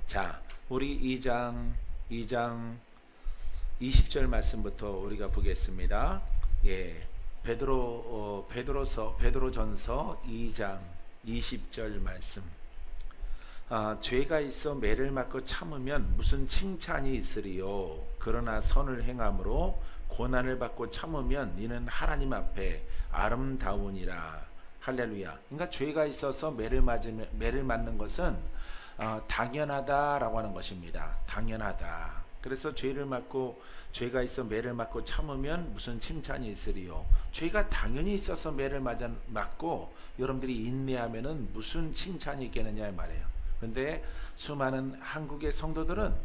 자, 우리 2장 20절 말씀부터 우리가 보겠습니다. 예. 베드로전서 2장 20절 말씀. 죄가 있어 매를 맞고 참으면 무슨 칭찬이 있으리요. 그러나 선을 행함으로 고난을 받고 참으면 이는 하나님 앞에 아름다우니라. 할렐루야. 그러니까 죄가 있어서 매를 맞는 것은 당연하다라고 하는 것입니다. 당연하다. 그래서 죄가 있어 매를 맞고 참으면 무슨 칭찬이 있으리요. 죄가 당연히 있어서 매를 맞고 여러분들이 인내하면은 무슨 칭찬이 있겠느냐 말이에요. 근데 수많은 한국의 성도들은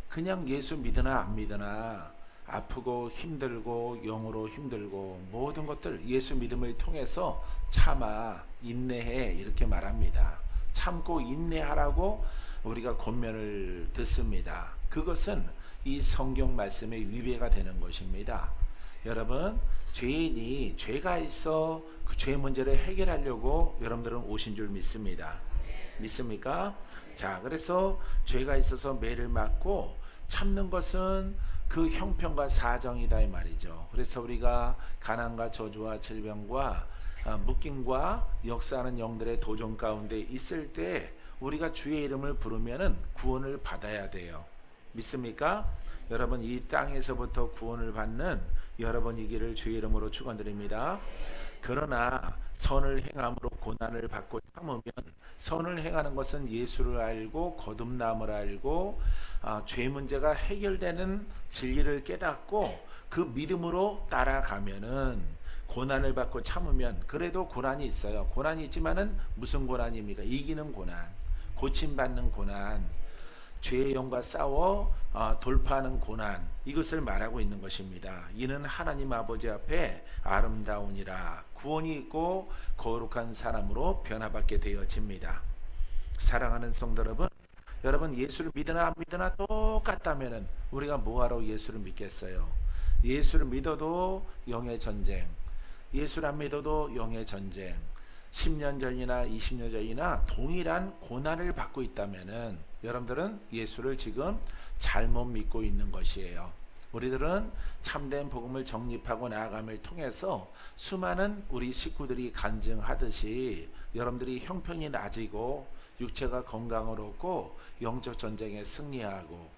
그냥 예수 믿으나 안 믿으나 아프고 힘들고 영으로 힘들고 모든 것들 예수 믿음을 통해서 참아 인내해 이렇게 말합니다. 참고 인내하라고 우리가 권면을 듣습니다. 그것은 이 성경 말씀의 위배가 되는 것입니다. 여러분, 죄인이 죄가 있어 그 죄 문제를 해결하려고 여러분들은 오신 줄 믿습니다. 믿습니까? 자, 그래서 죄가 있어서 매를 맞고 참는 것은 그 형편과 사정이다 이 말이죠. 그래서 우리가 가난과 저주와 질병과 묶임과 역사하는 영들의 도전 가운데 있을 때 우리가 주의 이름을 부르면은 구원을 받아야 돼요. 믿습니까? 여러분, 이 땅에서부터 구원을 받는 여러분이기를 주의 이름으로 축원드립니다. 그러나 선을 행함으로 고난을 받고 참으면, 선을 행하는 것은 예수를 알고 거듭남을 알고 죄 문제가 해결되는 진리를 깨닫고 그 믿음으로 따라가면은, 고난을 받고 참으면, 그래도 고난이 있어요. 고난이 있지만은 무슨 고난입니까? 이기는 고난, 고침받는 고난, 죄의 영과 싸워 돌파하는 고난, 이것을 말하고 있는 것입니다. 이는 하나님 아버지 앞에 아름다우니라. 구원이 있고 거룩한 사람으로 변화받게 되어집니다. 사랑하는 성도 여러분 예수를 믿으나 안 믿으나 똑같다면 우리가 뭐하러 예수를 믿겠어요? 예수를 믿어도 영의 전쟁, 예수를 안 믿어도 영의 전쟁, 10년 전이나 20년 전이나 동일한 고난을 받고 있다면은 여러분들은 예수를 지금 잘못 믿고 있는 것이에요. 우리들은 참된 복음을 정립하고 나아감을 통해서 수많은 우리 식구들이 간증하듯이 여러분들이 형편이 낮이고 육체가 건강을 얻고 영적 전쟁에 승리하고,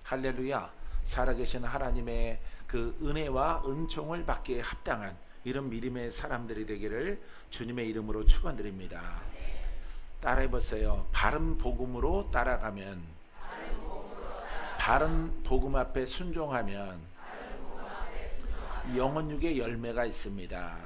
할렐루야, 살아계신 하나님의 그 은혜와 은총을 받기에 합당한 이런 믿음의 사람들이 되기를 주님의 이름으로 축원드립니다. 따라해보세요. 바른 복음으로 따라가면, 바른 복음 앞에 순종하면 영혼육의 열매가 있습니다.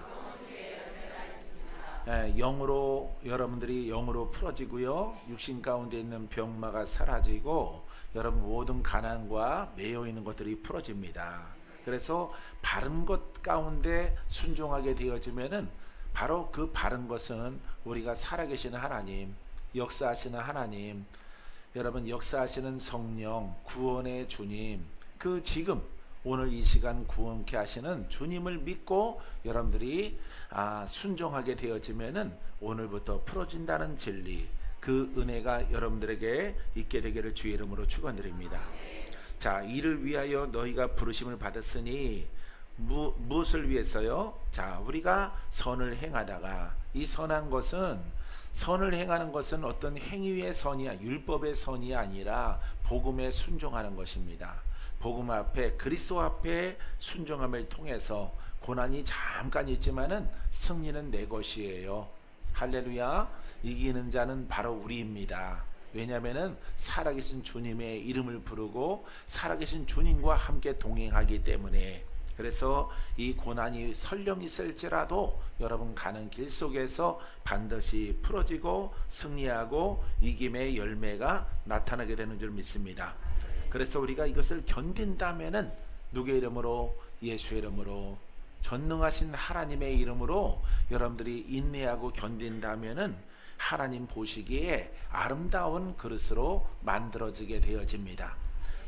영으로, 여러분들이 영으로 풀어지고요, 육신 가운데 있는 병마가 사라지고 여러분 모든 가난과 매여 있는 것들이 풀어집니다. 그래서 바른 것 가운데 순종하게 되어지면은 바로 그 바른 것은 우리가 살아계시는 하나님, 역사하시는 하나님, 여러분 역사하시는 성령, 구원의 주님, 그 지금 오늘 이 시간 구원케 하시는 주님을 믿고 여러분들이 순종하게 되어지면은 오늘부터 풀어진다는 진리, 그 은혜가 여러분들에게 있게 되기를 주의 이름으로 축원드립니다. 자, 이를 위하여 너희가 부르심을 받았으니 무엇을 위해서요? 자, 우리가 선을 행하다가, 이 선한 것은, 선을 행하는 것은 어떤 행위의 선이야, 율법의 선이 아니라 복음에 순종하는 것입니다. 복음 앞에, 그리스도 앞에 순종함을 통해서 고난이 잠깐 있지만은 승리는 내 것이에요. 할렐루야. 이기는 자는 바로 우리입니다. 왜냐하면은 살아계신 주님의 이름을 부르고 살아계신 주님과 함께 동행하기 때문에. 그래서 이 고난이 설령 있을지라도 여러분 가는 길 속에서 반드시 풀어지고 승리하고 이김의 열매가 나타나게 되는 줄 믿습니다. 그래서 우리가 이것을 견딘다면은 누구의 이름으로? 예수의 이름으로, 전능하신 하나님의 이름으로 여러분들이 인내하고 견딘다면은 하나님 보시기에 아름다운 그릇으로 만들어지게 되어집니다.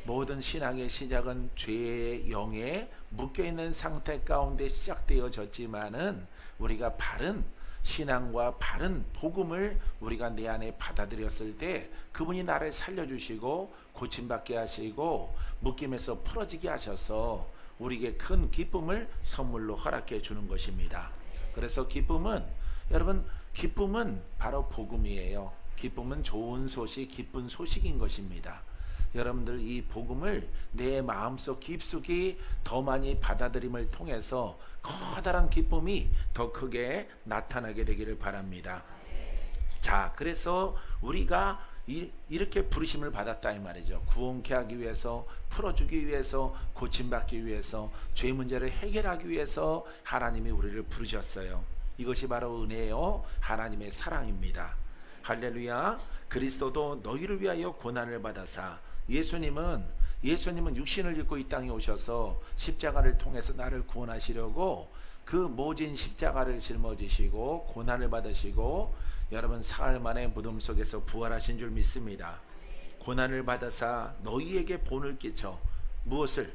모든 신앙의 시작은 죄의 영에 묶여있는 상태 가운데 시작되어졌지만은 우리가 바른 신앙과 바른 복음을 우리가 내 안에 받아들였을 때 그분이 나를 살려주시고 고침받게 하시고 묶임에서 풀어지게 하셔서 우리에게 큰 기쁨을 선물로 허락해 주는 것입니다. 그래서 여러분 기쁨은 바로 복음이에요. 기쁨은 좋은 소식, 기쁜 소식인 것입니다. 여러분들 이 복음을 내 마음속 깊숙이 더 많이 받아들임을 통해서 커다란 기쁨이 더 크게 나타나게 되기를 바랍니다. 자, 그래서 우리가 이렇게 부르심을 받았다 이 말이죠. 구원케 하기 위해서, 풀어주기 위해서, 고침받기 위해서, 죄 문제를 해결하기 위해서 하나님이 우리를 부르셨어요. 이것이 바로 은혜요 하나님의 사랑입니다. 할렐루야. 그리스도도 너희를 위하여 고난을 받아사, 예수님은 육신을 입고 이 땅에 오셔서 십자가를 통해서 나를 구원하시려고 그 모진 십자가를 짊어지시고 고난을 받으시고 여러분 사흘 만에 무덤 속에서 부활하신 줄 믿습니다. 고난을 받아사 너희에게 본을 끼쳐 무엇을?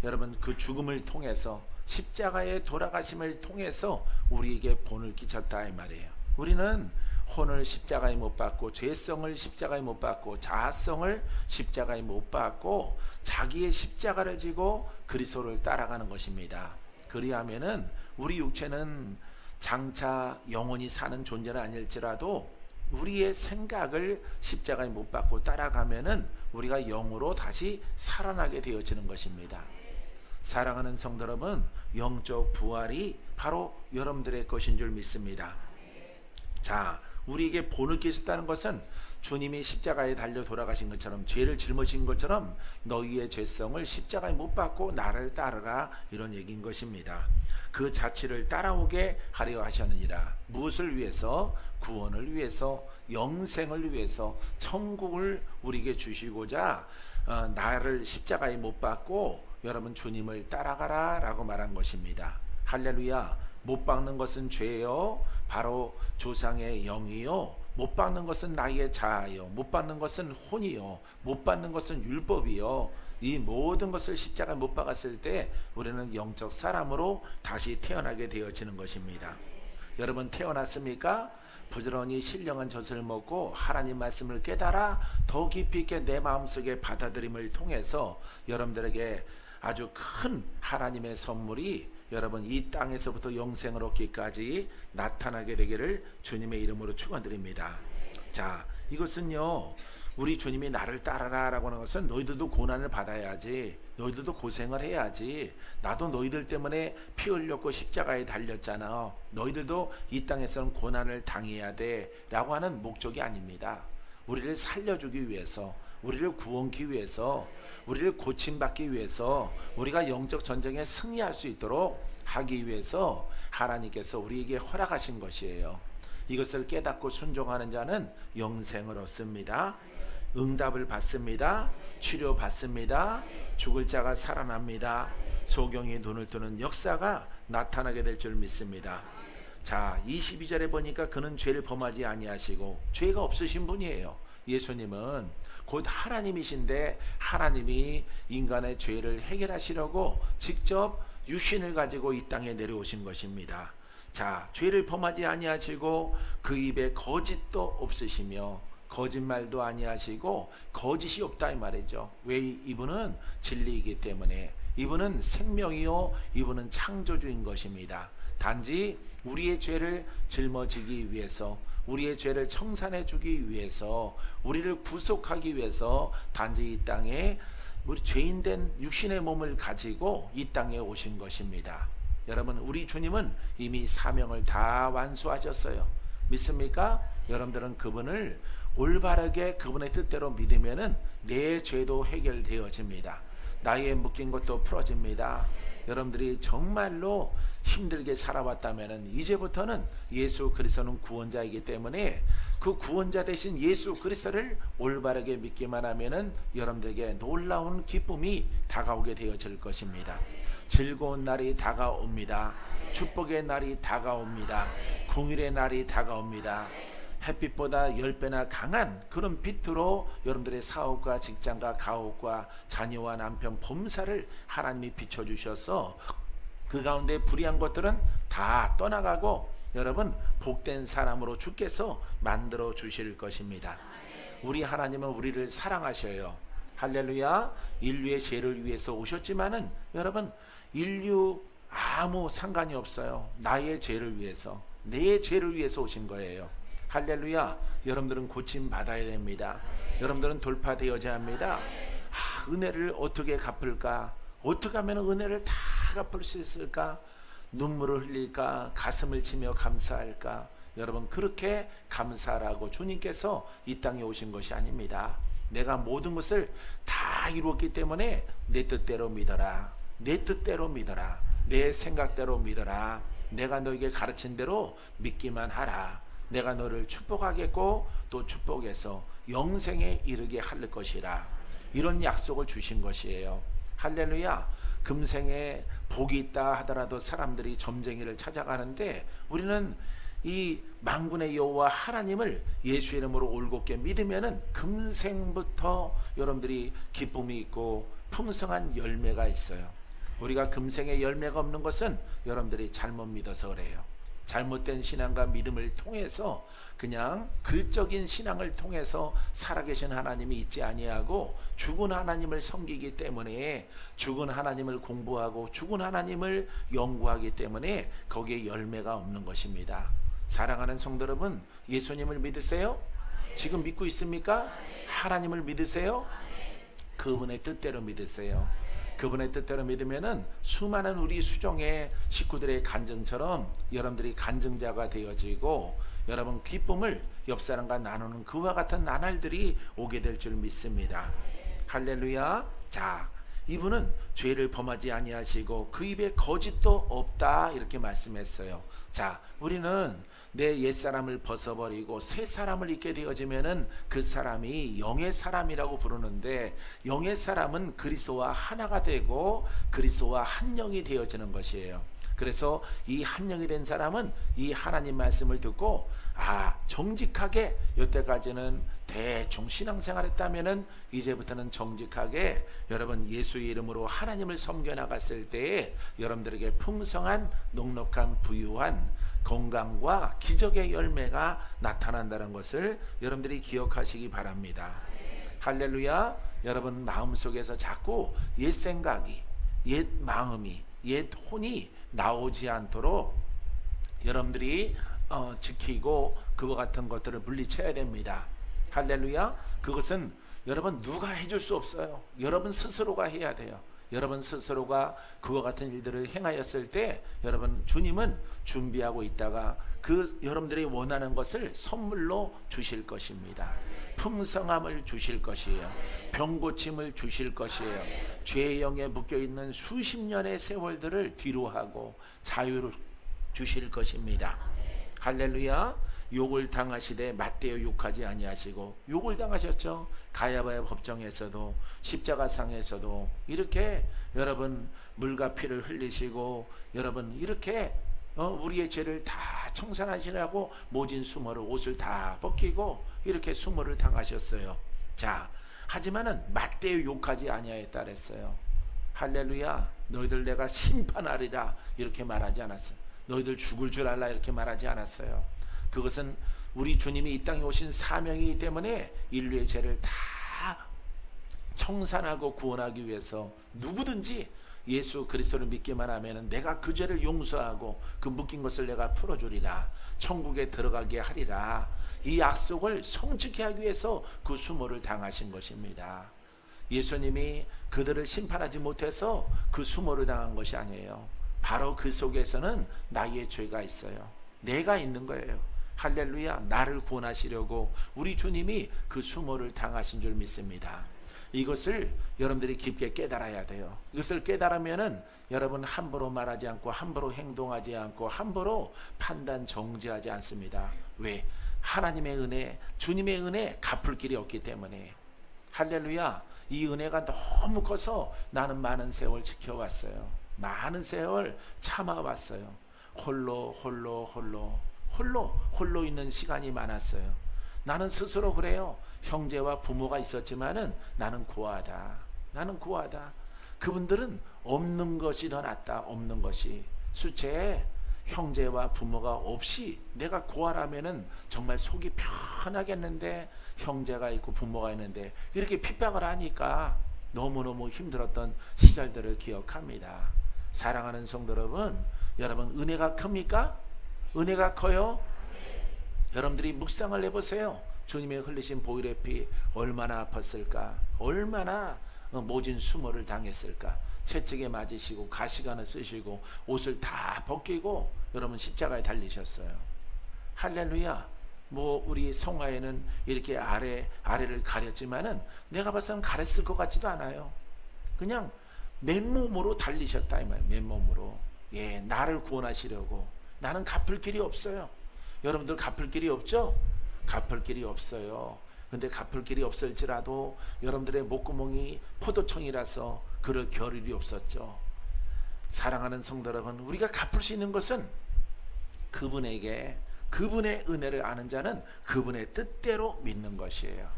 여러분 그 죽음을 통해서 십자가의 돌아가심을 통해서 우리에게 본을 끼쳤다 이 말이에요. 우리는 혼을 십자가에 못 박고, 죄성을 십자가에 못 박고, 자아성을 십자가에 못 박고 자기의 십자가를 지고 그리스도를 따라가는 것입니다. 그리하면은 우리 육체는 장차 영원히 사는 존재는 아닐지라도 우리의 생각을 십자가에 못 박고 따라가면은 우리가 영으로 다시 살아나게 되어지는 것입니다. 사랑하는 성도 여러분, 영적 부활이 바로 여러분들의 것인 줄 믿습니다. 자, 우리에게 본을 끼셨다는 것은 주님이 십자가에 달려 돌아가신 것처럼, 죄를 짊어진 것처럼 너희의 죄성을 십자가에 못 박고 나를 따르라, 이런 얘기인 것입니다. 그 자취를 따라오게 하려 하셨느니라. 무엇을 위해서? 구원을 위해서, 영생을 위해서, 천국을 우리에게 주시고자 나를 십자가에 못 박고 여러분 주님을 따라가라 라고 말한 것입니다. 할렐루야. 못 박는 것은 죄요, 바로 조상의 영이요, 못 박는 것은 나의 자아요, 못 박는 것은 혼이요, 못 박는 것은 율법이요. 이 모든 것을 십자가에 못 박았을 때 우리는 영적 사람으로 다시 태어나게 되어지는 것입니다. 여러분 태어났습니까? 부지런히 신령한 젖을 먹고 하나님 말씀을 깨달아 더 깊이 있게 내 마음속에 받아들임을 통해서 여러분들에게 아주 큰 하나님의 선물이 여러분 이 땅에서부터 영생을 얻기까지 나타나게 되기를 주님의 이름으로 축원드립니다. 자, 이것은요 우리 주님이 나를 따라라 라고 하는 것은 너희들도 고난을 받아야지, 너희들도 고생을 해야지, 나도 너희들 때문에 피 흘렸고 십자가에 달렸잖아, 너희들도 이 땅에서는 고난을 당해야 돼 라고 하는 목적이 아닙니다. 우리를 살려주기 위해서, 우리를 구원하기 위해서, 우리를 고침받기 위해서, 우리가 영적 전쟁에 승리할 수 있도록 하기 위해서 하나님께서 우리에게 허락하신 것이에요. 이것을 깨닫고 순종하는 자는 영생을 얻습니다. 응답을 받습니다. 치료받습니다. 죽을 자가 살아납니다. 소경이 눈을 뜨는 역사가 나타나게 될 줄 믿습니다. 자, 22절에 보니까 그는 죄를 범하지 아니하시고, 죄가 없으신 분이에요. 예수님은 곧 하나님이신데 하나님이 인간의 죄를 해결하시려고 직접 육신을 가지고 이 땅에 내려오신 것입니다. 자, 죄를 범하지 아니하시고 그 입에 거짓도 없으시며 거짓말도 아니하시고 거짓이 없다 이 말이죠. 왜? 이분은 진리이기 때문에. 이분은 생명이요, 이분은 창조주인 것입니다. 단지 우리의 죄를 짊어지기 위해서, 우리의 죄를 청산해 주기 위해서, 우리를 구속하기 위해서 단지 이 땅에 우리 죄인된 육신의 몸을 가지고 이 땅에 오신 것입니다. 여러분, 우리 주님은 이미 사명을 다 완수하셨어요. 믿습니까? 여러분들은 그분을 올바르게 그분의 뜻대로 믿으면은 내 죄도 해결되어집니다. 나의 묶인 것도 풀어집니다. 여러분들이 정말로 힘들게 살아왔다면 이제부터는 예수 그리스도는 구원자이기 때문에 그 구원자 대신 예수 그리스도를 올바르게 믿기만 하면은 여러분들에게 놀라운 기쁨이 다가오게 되어질 것입니다. 즐거운 날이 다가옵니다. 축복의 날이 다가옵니다. 긍휼의 날이 다가옵니다. 햇빛보다 10배나 강한 그런 빛으로 여러분들의 사업과 직장과 가옥과 자녀와 남편 범사를 하나님이 비춰주셔서 그 가운데 불의한 것들은 다 떠나가고 여러분 복된 사람으로 주께서 만들어 주실 것입니다. 우리 하나님은 우리를 사랑하셔요. 할렐루야. 인류의 죄를 위해서 오셨지만은 여러분 인류 아무 상관이 없어요. 나의 죄를 위해서, 내 죄를 위해서 오신 거예요. 할렐루야. 여러분들은 고침 받아야 됩니다. 여러분들은 돌파되어야 합니다. 은혜를 어떻게 갚을까? 어떻게 하면 은혜를 다 갚을 수 있을까? 눈물을 흘릴까? 가슴을 치며 감사할까? 여러분 그렇게 감사하라고 주님께서 이 땅에 오신 것이 아닙니다. 내가 모든 것을 다 이루었기 때문에 내 뜻대로 믿어라. 내 뜻대로 믿어라. 내 생각대로 믿어라. 내가 너에게 가르친 대로 믿기만 하라. 내가 너를 축복하겠고 또 축복해서 영생에 이르게 할 것이라. 이런 약속을 주신 것이에요. 할렐루야. 금생에 복이 있다 하더라도 사람들이 점쟁이를 찾아가는데 우리는 이 만군의 여호와 하나님을 예수 이름으로 올곧게 믿으면은 금생부터 여러분들이 기쁨이 있고 풍성한 열매가 있어요. 우리가 금생에 열매가 없는 것은 여러분들이 잘못 믿어서 그래요. 잘못된 신앙과 믿음을 통해서 그냥 글적인 신앙을 통해서 살아계신 하나님이 있지 아니하고 죽은 하나님을 섬기기 때문에, 죽은 하나님을 공부하고 죽은 하나님을 연구하기 때문에 거기에 열매가 없는 것입니다. 사랑하는 성도 여러분, 예수님을 믿으세요? 지금 믿고 있습니까? 하나님을 믿으세요? 그분의 뜻대로 믿으세요. 그분의 뜻대로 믿으면은 수많은 우리 수종의 식구들의 간증처럼 여러분들이 간증자가 되어지고 여러분 기쁨을 옆 사람과 나누는 그와 같은 나날들이 오게 될 줄 믿습니다. 할렐루야. 자, 이분은 죄를 범하지 아니하시고 그 입에 거짓도 없다 이렇게 말씀했어요. 자, 우리는 내 옛사람을 벗어버리고 새 사람을 입게 되어지면은 그 사람이 영의 사람이라고 부르는데, 영의 사람은 그리스도와 하나가 되고 그리스도와 한 영이 되어지는 것이에요. 그래서 이 한 영이 된 사람은 이 하나님 말씀을 듣고 정직하게, 여태까지는 대충 신앙생활 했다면은 이제부터는 정직하게 여러분 예수의 이름으로 하나님을 섬겨 나갔을 때에 여러분들에게 풍성한 넉넉한 부유한 건강과 기적의 열매가 나타난다는 것을 여러분들이 기억하시기 바랍니다. 할렐루야. 여러분 마음속에서 자꾸 옛 생각이, 옛 마음이, 옛 혼이 나오지 않도록 여러분들이 지키고 그와 같은 것들을 물리쳐야 됩니다. 할렐루야. 그것은 여러분 누가 해줄 수 없어요. 여러분 스스로가 해야 돼요. 여러분 스스로가 그와 같은 일들을 행하였을 때 여러분 주님은 준비하고 있다가 그 여러분들이 원하는 것을 선물로 주실 것입니다. 풍성함을 주실 것이에요. 병고침을 주실 것이에요. 죄의 영에 묶여있는 수십 년의 세월들을 뒤로하고 자유를 주실 것입니다. 할렐루야. 욕을 당하시되 맞대어 욕하지 아니하시고, 욕을 당하셨죠. 가야바의 법정에서도 십자가상에서도 이렇게 여러분 물과 피를 흘리시고 여러분 이렇게 우리의 죄를 다 청산하시라고 모진 수모를 옷을 다 벗기고 이렇게 수모를 당하셨어요. 자, 하지만은 맞대어 욕하지 아니하였다 그랬어요. 할렐루야. 너희들 내가 심판하리라 이렇게 말하지 않았어요. 너희들 죽을 줄 알라 이렇게 말하지 않았어요. 그것은 우리 주님이 이 땅에 오신 사명이기 때문에 인류의 죄를 다 청산하고 구원하기 위해서 누구든지 예수 그리스도를 믿기만 하면 내가 그 죄를 용서하고 그 묶인 것을 내가 풀어주리라, 천국에 들어가게 하리라, 이 약속을 성취케 하기 위해서 그 수모를 당하신 것입니다. 예수님이 그들을 심판하지 못해서 그 수모를 당한 것이 아니에요. 바로 그 속에서는 나의 죄가 있어요. 내가 있는 거예요. 할렐루야. 나를 구원하시려고 우리 주님이 그 수모를 당하신 줄 믿습니다. 이것을 여러분들이 깊게 깨달아야 돼요. 이것을 깨달으면은 여러분 함부로 말하지 않고 함부로 행동하지 않고 함부로 판단 정지하지 않습니다. 왜? 하나님의 은혜, 주님의 은혜 갚을 길이 없기 때문에. 할렐루야. 이 은혜가 너무 커서 나는 많은 세월 지켜왔어요. 많은 세월 참아왔어요. 홀로 있는 시간이 많았어요. 나는 스스로 그래요. 형제와 부모가 있었지만은 나는 고아다. 그분들은 없는 것이 더 낫다. 없는 것이. 수채에 형제와 부모가 없이 내가 고아라면은 정말 속이 편하겠는데, 형제가 있고 부모가 있는데 이렇게 핍박을 하니까 너무너무 힘들었던 시절들을 기억합니다. 사랑하는 성도 여러분, 여러분 은혜가 큽니까? 은혜가 커요? 여러분들이 묵상을 해보세요. 주님의 흘리신 보혈의 피 얼마나 아팠을까? 얼마나 모진 수모를 당했을까? 채찍에 맞으시고 가시관을 쓰시고 옷을 다 벗기고 여러분 십자가에 달리셨어요. 할렐루야. 뭐 우리 성화에는 이렇게 아래를 가렸지만은 내가 봐서는 가렸을 것 같지도 않아요. 그냥 맨몸으로 달리셨다 이 말. 맨몸으로. 예, 나를 구원하시려고. 나는 갚을 길이 없어요. 여러분들 갚을 길이 없죠? 갚을 길이 없어요. 근데 갚을 길이 없을지라도 여러분들의 목구멍이 포도청이라서 그럴 겨를이 없었죠. 사랑하는 성도 여러분, 우리가 갚을 수 있는 것은 그분에게, 그분의 은혜를 아는 자는 그분의 뜻대로 믿는 것이에요.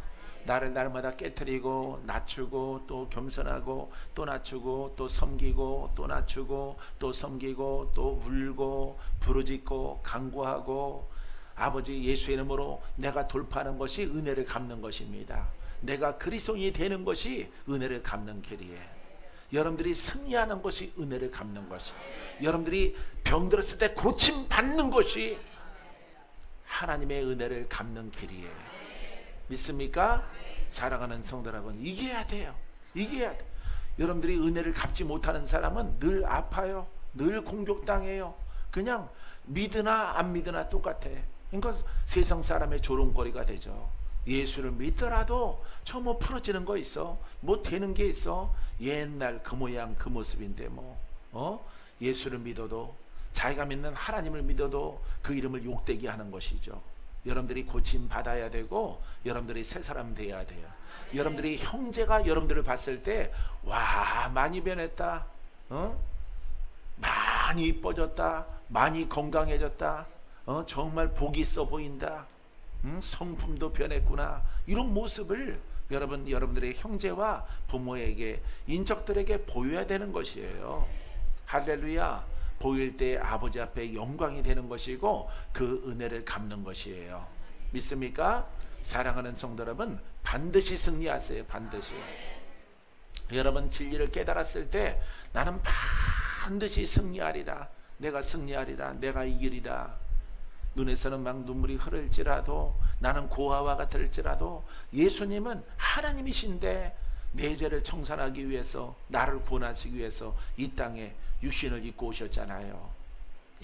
나를 날마다 깨트리고 낮추고 또 겸손하고 또 낮추고 또 섬기고 또 낮추고 또 섬기고 또 울고 부르짖고 간구하고 아버지 예수의 이름으로 내가 돌파하는 것이 은혜를 갚는 것입니다. 내가 그리스도인이 되는 것이 은혜를 갚는 길이에요. 여러분들이 승리하는 것이 은혜를 갚는 것이, 여러분들이 병들었을 때 고침 받는 것이 하나님의 은혜를 갚는 길이에요. 믿습니까? 사랑하는 성도 여러분, 이겨야 돼요. 이겨야 돼요. 여러분들이 은혜를 갚지 못하는 사람은 늘 아파요. 늘 공격당해요. 그냥 믿으나 안 믿으나 똑같아. 그러니까 세상 사람의 조롱거리가 되죠. 예수를 믿더라도 저 뭐 풀어지는 거 있어? 뭐 되는 게 있어? 옛날 그 모양 그 모습인데 뭐 예수를 믿어도, 자기가 믿는 하나님을 믿어도 그 이름을 욕되게 하는 것이죠. 여러분들이 고침 받아야 되고 여러분들이 새 사람 돼야 돼요. 여러분들이 형제가 여러분들을 봤을 때 와 많이 변했다, 많이 이뻐졌다, 많이 건강해졌다, 정말 복이 있어 보인다, 성품도 변했구나, 이런 모습을 여러분들의 형제와 부모에게, 인적들에게 보여야 되는 것이에요. 할렐루야. 보일 때 아버지 앞에 영광이 되는 것이고 그 은혜를 갚는 것이에요. 믿습니까? 사랑하는 성도 여러분, 반드시 승리하세요. 반드시. 여러분 진리를 깨달았을 때 나는 반드시 승리하리라, 내가 승리하리라, 내가 이기리라. 눈에서는 막 눈물이 흐를지라도, 나는 고아와 같을지라도 예수님은 하나님이신데 내 죄를 청산하기 위해서, 나를 구원하시기 위해서 이 땅에 육신을 입고 오셨잖아요.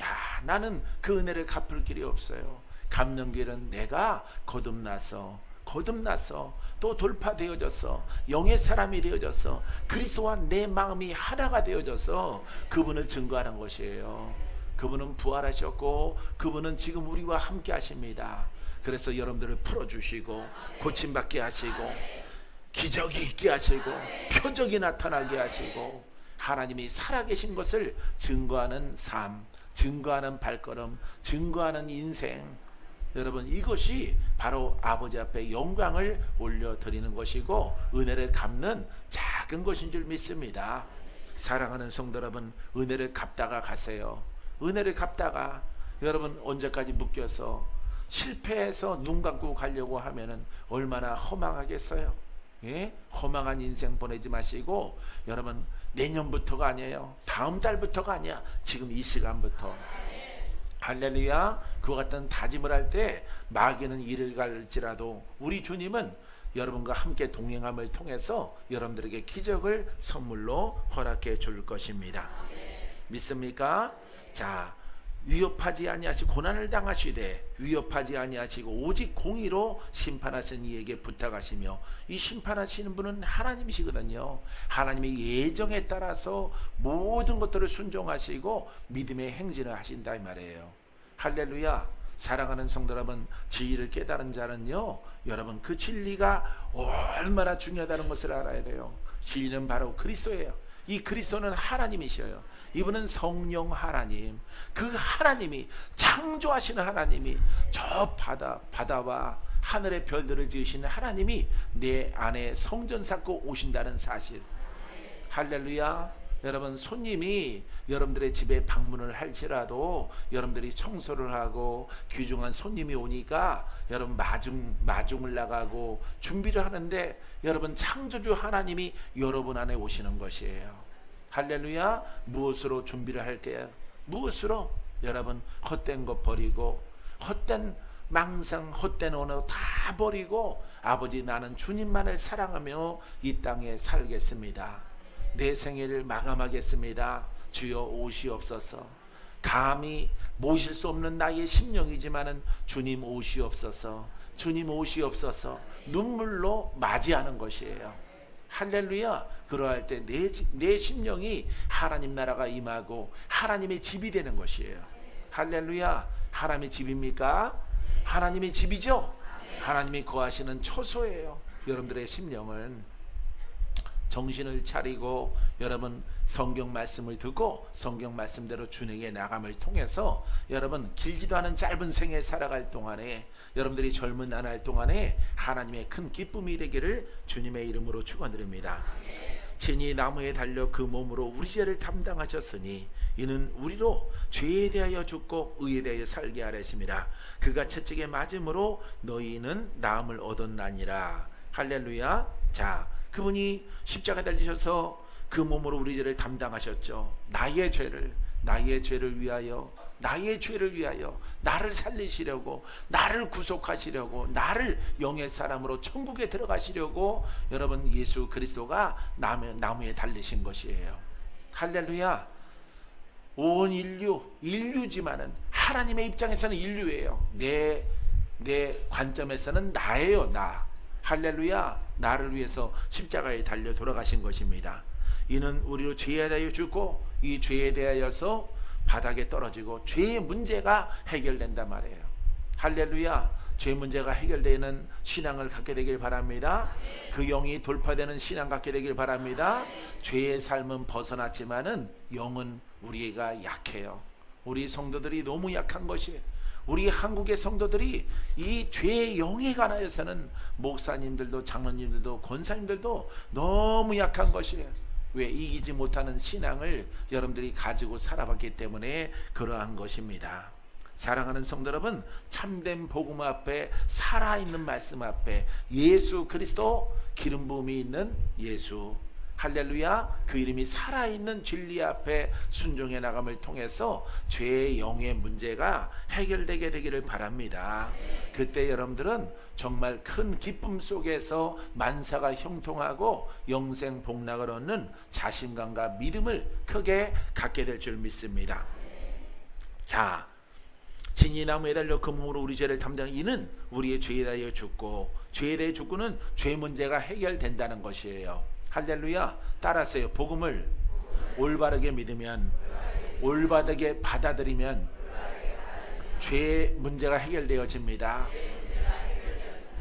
야, 나는 그 은혜를 갚을 길이 없어요. 갚는 길은 내가 거듭나서 또 돌파되어져서 영의 사람이 되어져서 그리스도와 내 마음이 하나가 되어져서 그분을 증거하는 것이에요. 그분은 부활하셨고 그분은 지금 우리와 함께 하십니다. 그래서 여러분들을 풀어주시고 고침받게 하시고 기적이 있게 하시고 표적이 나타나게 하시고 하나님이 살아계신 것을 증거하는 삶, 증거하는 발걸음, 증거하는 인생, 여러분 이것이 바로 아버지 앞에 영광을 올려드리는 것이고 은혜를 갚는 작은 것인 줄 믿습니다. 사랑하는 성도 여러분, 은혜를 갚다가 가세요. 은혜를 갚다가 여러분 언제까지 묶여서 실패해서 눈 감고 가려고 하면은 얼마나 허망하겠어요. 예? 허망한 인생 보내지 마시고 여러분 내년부터가 아니에요. 다음 달부터가 아니야. 지금 이 시간부터. 할렐루야. 그와 같은 다짐을 할 때 마귀는 이를 갈지라도 우리 주님은 여러분과 함께 동행함을 통해서 여러분들에게 기적을 선물로 허락해 줄 것입니다. 믿습니까? 자, 위협하지 아니하시고 고난을 당하시되 위협하지 아니하시고 오직 공의로 심판하신 이에게 부탁하시며, 이 심판하시는 분은 하나님이시거든요. 하나님의 예정에 따라서 모든 것들을 순종하시고 믿음의 행진을 하신다 이 말이에요. 할렐루야. 사랑하는 성도 여러분, 진리를 깨달은 자는요, 여러분 그 진리가 얼마나 중요하다는 것을 알아야 돼요. 진리는 바로 그리스도예요. 이 그리스도는 하나님이셔요. 이분은 성령 하나님, 그 하나님이, 창조하시는 하나님이, 저 바다와 하늘의 별들을 지으시는 하나님이 내 안에 성전 쌓고 오신다는 사실. 할렐루야. 여러분, 손님이 여러분들의 집에 방문을 할지라도 여러분들이 청소를 하고 귀중한 손님이 오니까 여러분 마중을 나가고 준비를 하는데, 여러분 창조주 하나님이 여러분 안에 오시는 것이에요. 할렐루야. 무엇으로 준비를 할게요? 무엇으로? 여러분, 헛된 것 버리고, 헛된 망상, 헛된 언어 다 버리고, 아버지 나는 주님만을 사랑하며 이 땅에 살겠습니다. 내 생애를 마감하겠습니다. 주여 오시옵소서. 감히 모실 수 없는 나의 심령이지만은 주님 오시옵소서. 주님 오시옵소서. 눈물로 맞이하는 것이에요. 할렐루야. 그러할 때 내 심령이 하나님 나라가 임하고 하나님의 집이 되는 것이에요. 할렐루야. 하나님의 집입니까? 하나님의 집이죠. 하나님이 거하시는 처소예요. 여러분들의 심령은 정신을 차리고 여러분 성경 말씀을 듣고 성경 말씀대로 준행해 나감을 통해서 여러분 길지도 않은 짧은 생에 살아갈 동안에, 여러분들이 젊은 나날 동안에 하나님의 큰 기쁨이 되기를 주님의 이름으로 축원드립니다. 친히 나무에 달려 그 몸으로 우리 죄를 담당하셨으니 이는 우리로 죄에 대하여 죽고 의에 대하여 살게 하려심이라. 그가 채찍에 맞음으로 너희는 나음을 얻었나니라. 할렐루야. 자, 그분이 십자가 달리셔서 그 몸으로 우리 죄를 담당하셨죠. 나의 죄를 위하여, 나의 죄를 위하여 나를 살리시려고, 나를 구속하시려고, 나를 영의 사람으로 천국에 들어가시려고 여러분 예수 그리스도가 나무에 달리신 것이에요. 할렐루야. 온 인류지만은 하나님의 입장에서는 인류예요. 내 관점에서는 나예요. 나. 할렐루야. 나를 위해서 십자가에 달려 돌아가신 것입니다. 이는 우리로 죄에 대하여 죽고 이 죄에 대하여서 바닥에 떨어지고 죄의 문제가 해결된단 말이에요. 할렐루야. 죄 문제가 해결되는 신앙을 갖게 되길 바랍니다. 그 영이 돌파되는 신앙 갖게 되길 바랍니다. 죄의 삶은 벗어났지만은 영은 우리가 약해요. 우리 성도들이 너무 약한 것이에요. 우리 한국의 성도들이 이 죄의 영에 관하여서는 목사님들도 장로님들도 권사님들도 너무 약한 것이에요. 왜? 이기지 못하는 신앙을 여러분들이 가지고 살아봤기 때문에 그러한 것입니다. 사랑하는 성도 여러분, 참된 복음 앞에, 살아있는 말씀 앞에, 예수 그리스도 기름 부음이 있는 예수, 할렐루야, 그 이름이 살아있는 진리 앞에 순종해 나감을 통해서 죄의 영의 문제가 해결되게 되기를 바랍니다. 그때 여러분들은 정말 큰 기쁨 속에서 만사가 형통하고 영생 복락을 얻는 자신감과 믿음을 크게 갖게 될 줄 믿습니다. 자, 진이 나무에 달려 그 몸으로 우리 죄를 담당 이는 우리의 죄에 대하여 죽고, 죄에 대해 죽고는 죄 문제가 해결된다는 것이에요. 할렐루야. 따라하세요. 복음을 올바르게 믿으면, 올바르게 받아들이면 죄의 문제가 해결되어집니다.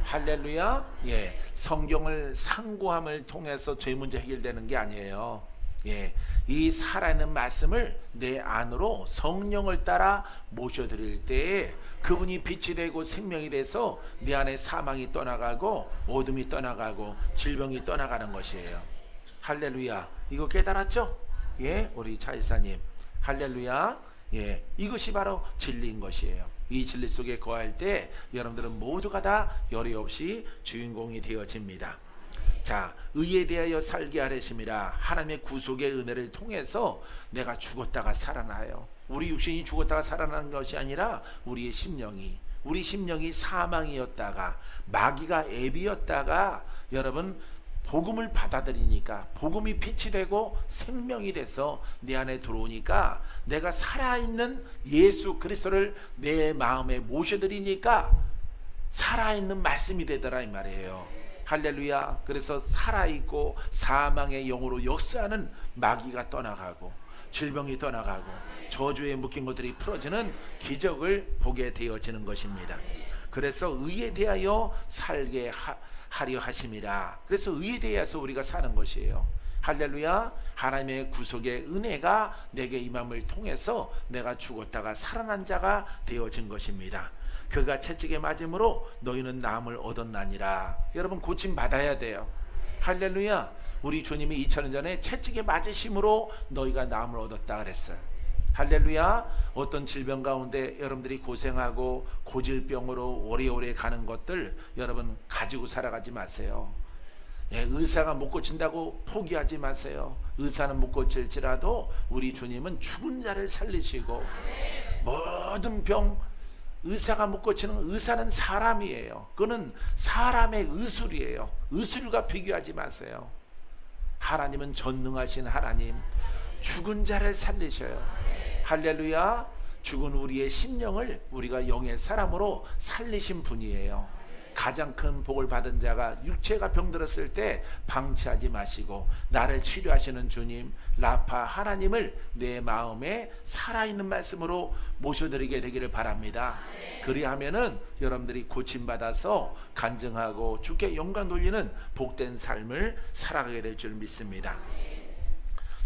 할렐루야. 예, 성경을 상고함을 통해서 죄 문제 해결되는 게 아니에요. 예, 이 살아있는 말씀을 내 안으로 성령을 따라 모셔드릴 때에 그분이 빛이 되고 생명이 돼서 내 안에 사망이 떠나가고 어둠이 떠나가고 질병이 떠나가는 것이에요. 할렐루야. 이거 깨달았죠? 예, 우리 차이사님. 할렐루야. 예, 이것이 바로 진리인 것이에요. 이 진리 속에 거할 때 여러분들은 모두가 다 열이 없이 주인공이 되어집니다. 자, 의에 대하여 살게 하려심이라. 하나님의 구속의 은혜를 통해서 내가 죽었다가 살아나요. 우리 육신이 죽었다가 살아나는 것이 아니라 우리 심령이 사망이었다가 마귀가 애비였다가 여러분 복음을 받아들이니까 복음이 빛이 되고 생명이 돼서 내 안에 들어오니까 내가 살아있는 예수 그리스도를 내 마음에 모셔드리니까 살아있는 말씀이 되더라 이 말이에요. 할렐루야. 그래서 살아있고 사망의 영으로 역사하는 마귀가 떠나가고 질병이 떠나가고 저주에 묶인 것들이 풀어지는 기적을 보게 되어지는 것입니다. 그래서 의에 대하여 살게 하려 하심이라. 그래서 의에 대해서 우리가 사는 것이에요. 할렐루야. 하나님의 구속의 은혜가 내게 임함을 통해서 내가 죽었다가 살아난 자가 되어진 것입니다. 그가 채찍에 맞음으로 너희는 나음을 얻었나니라. 여러분 고침 받아야 돼요. 할렐루야. 우리 주님이 2000년 전에 채찍에 맞으심으로 너희가 나음을 얻었다 그랬어요. 할렐루야. 어떤 질병 가운데 여러분들이 고생하고 고질병으로 오래오래 가는 것들 여러분 가지고 살아가지 마세요. 의사가 못 고친다고 포기하지 마세요. 의사는 못 고칠지라도 우리 주님은 죽은 자를 살리시고 모든 병 의사가 못 고치는 의사는 사람이에요. 그는 사람의 의술이에요. 의술과 비교하지 마세요. 하나님은 전능하신 하나님, 죽은 자를 살리셔요. 할렐루야. 죽은 우리의 심령을 우리가 영의 사람으로 살리신 분이에요. 가장 큰 복을 받은 자가 육체가 병들었을 때 방치하지 마시고 나를 치료하시는 주님 라파 하나님을 내 마음에 살아있는 말씀으로 모셔드리게 되기를 바랍니다. 그리하면은 여러분들이 고침받아서 간증하고 주께 영광 돌리는 복된 삶을 살아가게 될 줄 믿습니다.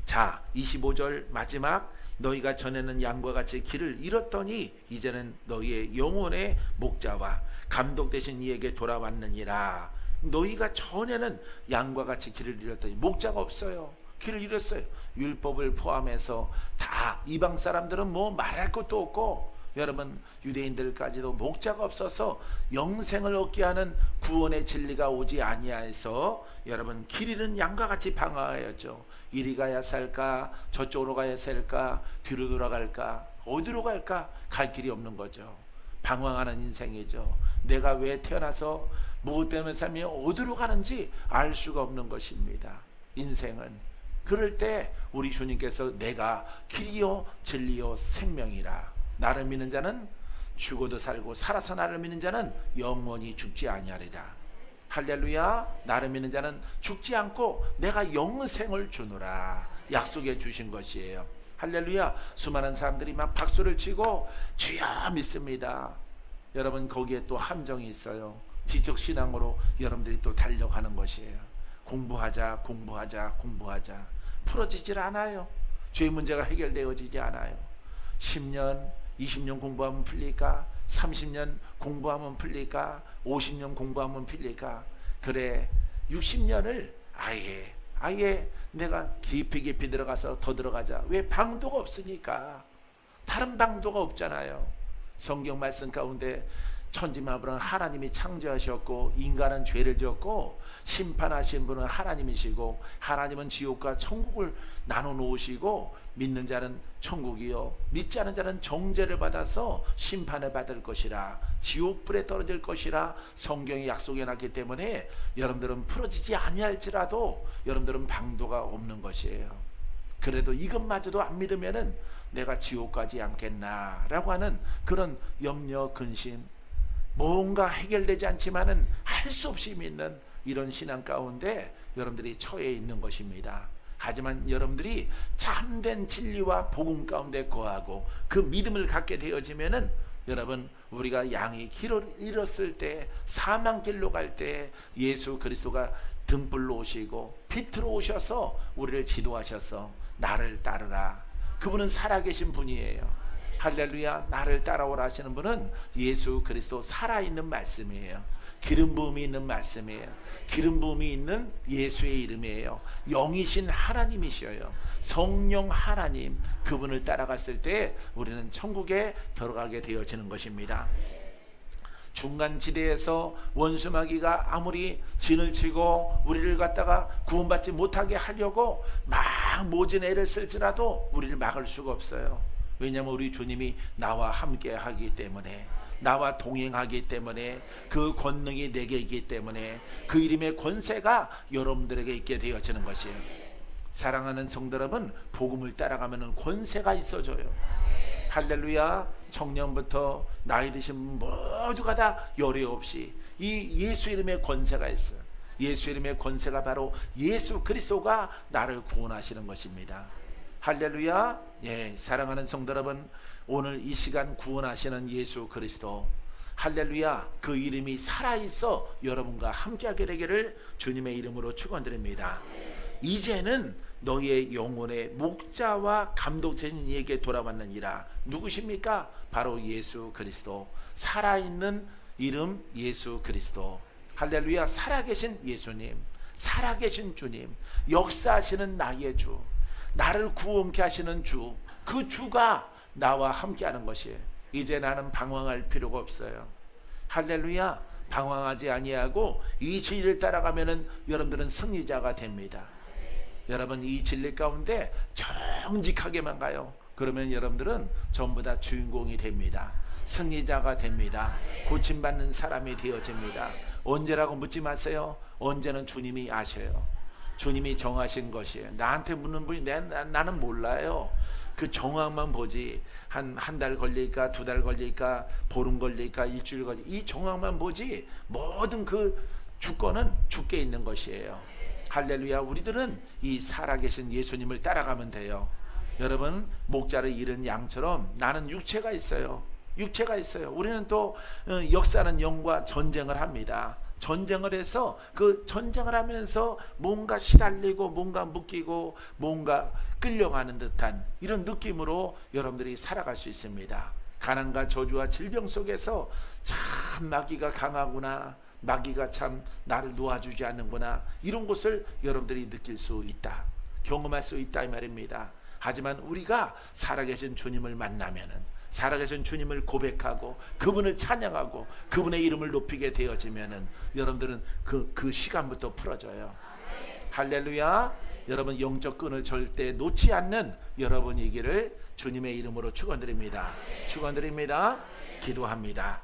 자, 25절 마지막, 너희가 전에는 양과 같이 길을 잃었더니 이제는 너희의 영혼의 목자와 감독 되신 이에게 돌아왔느니라. 너희가 전에는 양과 같이 길을 잃었더니 목자가 없어요. 길을 잃었어요. 율법을 포함해서 다 이방 사람들은 뭐 말할 것도 없고 여러분 유대인들까지도 목자가 없어서 영생을 얻게 하는 구원의 진리가 오지 아니하여서 여러분 길 잃은 양과 같이 방황하였죠. 이리 가야 살까 저쪽으로 가야 살까 뒤로 돌아갈까 어디로 갈까 갈 길이 없는 거죠. 방황하는 인생이죠. 내가 왜 태어나서 무엇 때문에 삶이 어디로 가는지 알 수가 없는 것입니다. 인생은 그럴 때 우리 주님께서 내가 길이요 진리요 생명이라. 나를 믿는 자는 죽어도 살고 살아서 나를 믿는 자는 영원히 죽지 아니하리라. 할렐루야. 나를 믿는 자는 죽지 않고 내가 영생을 주노라 약속해 주신 것이에요. 할렐루야. 수많은 사람들이 막 박수를 치고 주여 믿습니다. 여러분 거기에 또 함정이 있어요. 지적신앙으로 여러분들이 또 달려가는 것이에요. 공부하자 공부하자 공부하자 풀어지질 않아요. 죄 문제가 해결되어지지 않아요. 10년 20년 공부하면 풀릴까? 30년 공부하면 풀릴까? 50년 공부하면 풀릴까? 그래 60년을 아예 내가 깊이 들어가서 더 들어가자. 왜? 방도가 없으니까. 다른 방도가 없잖아요. 성경 말씀 가운데 천지만물은 하나님이 창조하셨고 인간은 죄를 지었고 심판하신 분은 하나님이시고 하나님은 지옥과 천국을 나눠 놓으시고 믿는 자는 천국이요 믿지 않은 자는 정죄를 받아서 심판을 받을 것이라 지옥불에 떨어질 것이라 성경이 약속해 놨기 때문에 여러분들은 풀어지지 아니할지라도 여러분들은 방도가 없는 것이에요. 그래도 이것마저도 안 믿으면은 내가 지옥 가지 않겠나 라고 하는 그런 염려 근심 뭔가 해결되지 않지만은 할 수 없이 믿는 이런 신앙 가운데 여러분들이 처해 있는 것입니다. 하지만 여러분들이 참된 진리와 복음 가운데 거하고 그 믿음을 갖게 되어지면은 여러분 우리가 양이 길을 잃었을 때 사망길로 갈 때 예수 그리스도가 등불로 오시고 빛으로 오셔서 우리를 지도하셔서 나를 따르라. 그분은 살아계신 분이에요. 할렐루야. 나를 따라오라 하시는 분은 예수 그리스도 살아있는 말씀이에요. 기름 부음이 있는 말씀이에요. 기름 부음이 있는 예수의 이름이에요. 영이신 하나님이셔요. 성령 하나님 그분을 따라갔을 때 우리는 천국에 들어가게 되어지는 것입니다. 중간지대에서 원수마귀가 아무리 진을 치고 우리를 갖다가 구원받지 못하게 하려고 막 모진 애를 쓸지라도 우리를 막을 수가 없어요. 왜냐하면 우리 주님이 나와 함께 하기 때문에 나와 동행하기 때문에 그 권능이 내게 있기 때문에 그 이름의 권세가 여러분들에게 있게 되어지는 것이에요. 사랑하는 성도 여러분 복음을 따라가면 권세가 있어져요. 할렐루야. 청년부터 나이 드신 모두가 다 열애 없이 이 예수 이름의 권세가 있어요. 예수 이름의 권세가 바로 예수 그리스도가 나를 구원하시는 것입니다. 할렐루야. 예, 사랑하는 성도 여러분 오늘 이 시간 구원하시는 예수 그리스도 할렐루야 그 이름이 살아있어 여러분과 함께하게 되기를 주님의 이름으로 축원드립니다. 이제는 너희의 영혼의 목자와 감독자인 이에게 돌아왔느니라. 누구십니까? 바로 예수 그리스도 살아있는 이름 예수 그리스도 할렐루야 살아계신 예수님 살아계신 주님, 역사하시는 나의 주, 나를 구원케 하시는 주, 그 주가 나와 함께하는 것이에요. 이제 나는 방황할 필요가 없어요. 할렐루야. 방황하지 아니하고 이 진리를 따라가면은 여러분들은 승리자가 됩니다. 여러분 이 진리 가운데 정직하게만 가요. 그러면 여러분들은 전부 다 주인공이 됩니다. 승리자가 됩니다. 고침받는 사람이 되어집니다. 언제라고 묻지 마세요. 언제는 주님이 아셔요. 주님이 정하신 것이에요. 나한테 묻는 분이 나는 몰라요. 그 정황만 보지. 한 달 걸릴까, 2달 걸릴까, 보름 걸릴까, 일주일 걸릴까, 이 정황만 보지. 모든 그 주권은 주께 있는 것이에요. 할렐루야. 우리들은 이 살아계신 예수님을 따라가면 돼요. 여러분, 목자를 잃은 양처럼 나는 육체가 있어요. 육체가 있어요. 우리는 또 역사는 영과 전쟁을 합니다. 전쟁을 해서 그 전쟁을 하면서 뭔가 시달리고 뭔가 묶이고 뭔가 끌려가는 듯한 이런 느낌으로 여러분들이 살아갈 수 있습니다. 가난과 저주와 질병 속에서 참 마귀가 강하구나, 마귀가 참 나를 놓아주지 않는구나, 이런 것을 여러분들이 느낄 수 있다, 경험할 수 있다 이 말입니다. 하지만 우리가 살아계신 주님을 만나면은, 살아계신 주님을 고백하고 그분을 찬양하고 그분의 이름을 높이게 되어지면은 여러분들은 그 시간부터 풀어져요. 할렐루야. 여러분 영적 끈을 절대 놓지 않는 여러분이기를 주님의 이름으로 축원드립니다. 축원드립니다. 기도합니다.